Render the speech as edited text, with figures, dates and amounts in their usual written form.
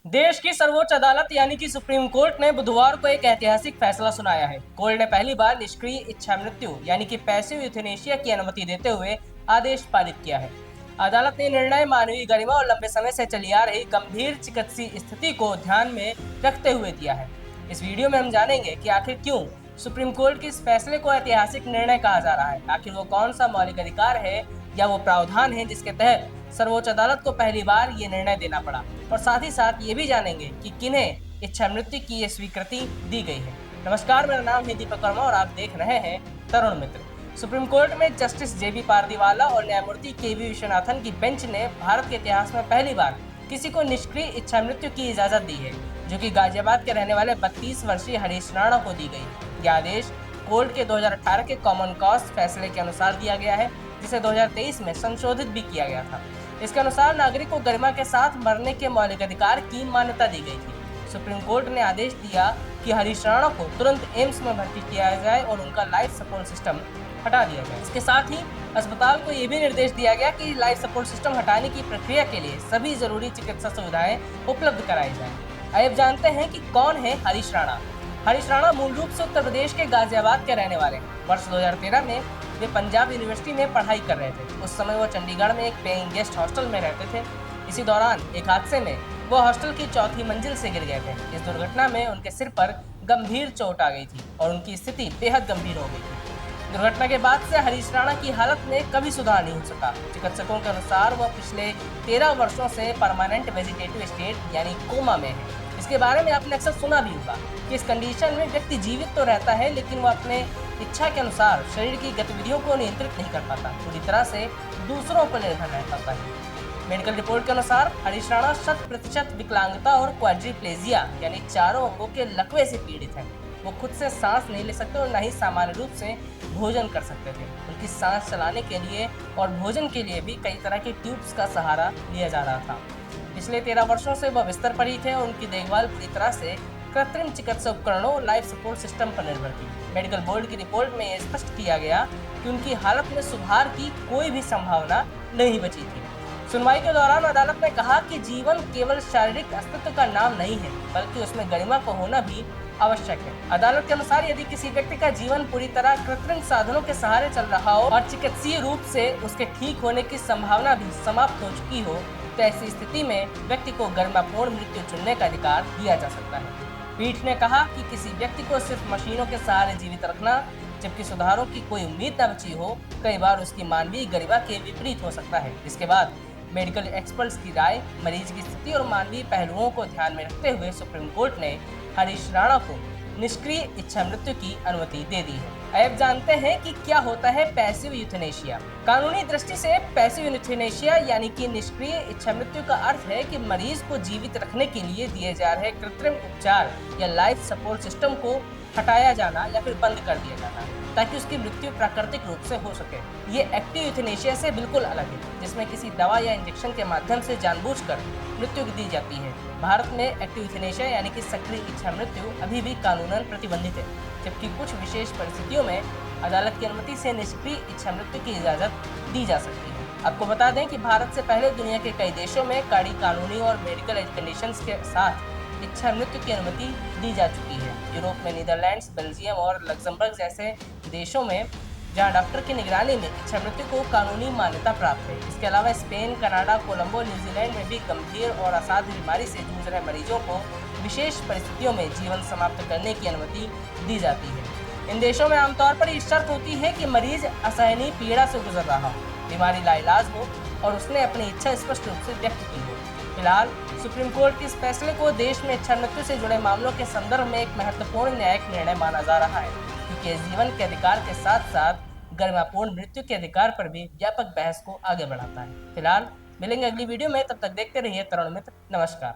देश की सर्वोच्च अदालत यानी कि सुप्रीम कोर्ट ने बुधवार को एक ऐतिहासिक फैसला सुनाया है। कोर्ट ने पहली बार निष्क्रिय इच्छा मृत्यु यानी कि पैसिव यूथेनेशिया की अनुमति देते हुए आदेश पारित किया है। अदालत ने निर्णय मानवीय गरिमा और लंबे समय से चली आ रही गंभीर चिकित्सीय स्थिति को ध्यान में रखते हुए दिया है। इस वीडियो में हम जानेंगे कि आखिर क्यों सुप्रीम कोर्ट के इस फैसले को ऐतिहासिक निर्णय कहा जा रहा है। आखिर वो कौन सा मौलिक अधिकार है या वो प्रावधान है जिसके तहत सर्वोच्च अदालत को पहली बार ये निर्णय देना पड़ा, और साथ ही साथ ये भी जानेंगे कि किन्हें इच्छा मृत्यु की ये स्वीकृति दी गई है। नमस्कार, मेरा नाम है दीपक वर्मा और आप देख रहे हैं तरुण मित्र। सुप्रीम कोर्ट में जस्टिस जेबी पारदीवाला और न्यायमूर्ति केवी विश्वनाथन की बेंच ने भारत के इतिहास में पहली बार किसी को निष्क्रिय इच्छा मृत्यु की इजाजत दी है, जो कि गाजियाबाद के रहने वाले 32 वर्षीय हरीश राणा को दी गई। यह आदेश कोर्ट के 2018 के कॉमन कॉज फैसले के अनुसार दिया गया है, जिसे 2023 में संशोधित भी किया गया था। इसके अनुसार नागरिक को गरिमा के साथ मरने के मौलिक अधिकार की मान्यता दी गई थी। सुप्रीम कोर्ट ने आदेश दिया कि हरीश राणा को तुरंत एम्स में भर्ती किया जाए और उनका लाइफ सपोर्ट सिस्टम हटा दिया जाए। इसके साथ ही अस्पताल को ये भी निर्देश दिया गया कि लाइफ सपोर्ट सिस्टम हटाने की प्रक्रिया के लिए सभी जरूरी चिकित्सा सुविधाएं उपलब्ध कराई जाए। अब जानते हैं कि कौन है हरीश राणा। हरीश राणा मूल रूप से उत्तर प्रदेश के गाजियाबाद के रहने वाले हैं। वर्ष 2013 में वे पंजाब यूनिवर्सिटी में पढ़ाई कर रहे थे। उस समय वो चंडीगढ़ में एक पेइंग गेस्ट हॉस्टल में रहते थे। इसी दौरान एक हादसे में वो हॉस्टल की चौथी मंजिल से गिर गए थे। इस दुर्घटना में उनके सिर पर गंभीर चोट आ गई थी और उनकी स्थिति बेहद गंभीर हो गई थी। दुर्घटना के बाद से हरीश राणा की हालत में कभी सुधार नहीं हो सका। चिकित्सकों के अनुसार वह पिछले 13 वर्षों से परमानेंट वेजिटेटिव स्टेट यानी कोमा में है। इसके बारे में आपने अक्सर सुना भी होगा कि इस कंडीशन में व्यक्ति जीवित तो रहता है, लेकिन वह अपने इच्छा के अनुसार शरीर की गतिविधियों को नियंत्रित नहीं कर पाता, पूरी तरह से दूसरों पर निर्भर रह पाता है। मेडिकल रिपोर्ट के अनुसार हरीश राणा 100% विकलांगता और क्वाड्रिप्लेजिया यानी चारों अंगों के लकवे से पीड़ित हैं। वो खुद से सांस नहीं ले सकते और न ही सामान्य रूप से भोजन कर सकते थे। उनकी सांस चलाने के लिए और भोजन के लिए भी कई तरह के ट्यूब्स का सहारा लिया जा रहा था। पिछले 13 वर्षों से वह बिस्तर पर ही थे और उनकी देखभाल पूरी तरह से कृत्रिम चिकित्सा उपकरणों और लाइफ सपोर्ट सिस्टम पर निर्भर थी। मेडिकल बोर्ड की रिपोर्ट में यह स्पष्ट किया गया कि उनकी हालत में सुधार की कोई भी संभावना नहीं बची थी। सुनवाई के दौरान अदालत ने कहा कि जीवन केवल शारीरिक अस्तित्व का नाम नहीं है, बल्कि उसमें गरिमा का होना भी आवश्यक है। अदालत के अनुसार यदि किसी व्यक्ति का जीवन पूरी तरह कृत्रिम साधनों के सहारे चल रहा हो और चिकित्सीय रूप से उसके ठीक होने की संभावना भी समाप्त हो चुकी हो, तो ऐसी स्थिति में व्यक्ति को गरिमापूर्ण मृत्यु चुनने का अधिकार दिया जा सकता है। पीठ ने कहा कि किसी व्यक्ति को सिर्फ मशीनों के सहारे जीवित रखना, जबकि सुधारों की कोई उम्मीद न बची हो, कई बार उसकी मानवीय गरिमा के विपरीत हो सकता है। इसके बाद मेडिकल एक्सपर्ट्स की राय, मरीज की स्थिति और मानवीय पहलुओं को ध्यान में रखते हुए सुप्रीम कोर्ट ने हरीश राणा को निष्क्रिय इच्छा मृत्यु की अनुमति दे दी है। अब जानते हैं कि क्या होता है पैसिव यूथेनेशिया। कानूनी दृष्टि से पैसिव यूथेनेशिया यानी कि निष्क्रिय इच्छा मृत्यु का अर्थ है कि मरीज को जीवित रखने के लिए दिए जा रहे कृत्रिम उपचार या लाइफ सपोर्ट सिस्टम को हटाया जाना या फिर बंद कर दिया जाना, ताकि उसकी मृत्यु प्राकृतिक रूप से हो सके। ये एक्टिव यूथेनेशिया से बिल्कुल अलग है, जिसमें किसी दवा या इंजेक्शन के माध्यम से जानबूझकर मृत्यु दी जाती है। भारत में एक्टिव यूथेनेशिया यानी कि सक्रिय इच्छा मृत्यु अभी भी कानूनन प्रतिबंधित है, जबकि कुछ विशेष परिस्थितियों में अदालत की अनुमति से निष्क्रिय इच्छा मृत्यु की इजाजत दी जा सकती है। आपको बता दें कि भारत से पहले दुनिया के कई देशों में कड़ी कानूनी और मेडिकल कंडीशंस के साथ इच्छा मृत्यु की अनुमति दी जा चुकी है। यूरोप में नीदरलैंड्स, बेल्जियम और लग्जमबर्ग जैसे देशों में जहां डॉक्टर की निगरानी में इच्छा मृत्यु को कानूनी मान्यता प्राप्त है। इसके अलावा स्पेन, कनाडा, कोलंबो, न्यूजीलैंड में भी गंभीर और असाध्य बीमारी से जूझ रहे मरीजों को विशेष परिस्थितियों में जीवन समाप्त करने की अनुमति दी जाती है। इन देशों में आमतौर पर ये शर्त होती है कि मरीज असहनीय पीड़ा से गुजर रहा हो, बीमारी लाइलाज हो और उसने अपनी इच्छा स्पष्ट रूप से व्यक्त की हो। फिलहाल सुप्रीम कोर्ट के इस फैसले को देश में इच्छा मृत्यु से जुड़े मामलों के संदर्भ में एक महत्वपूर्ण न्यायिक निर्णय माना जा रहा है, क्योंकि यह जीवन के अधिकार के साथ साथ गरिमापूर्ण मृत्यु के अधिकार पर भी व्यापक बहस को आगे बढ़ाता है। फिलहाल मिलेंगे अगली वीडियो में, तब तक देखते रहिए तरुण मित्र। नमस्कार।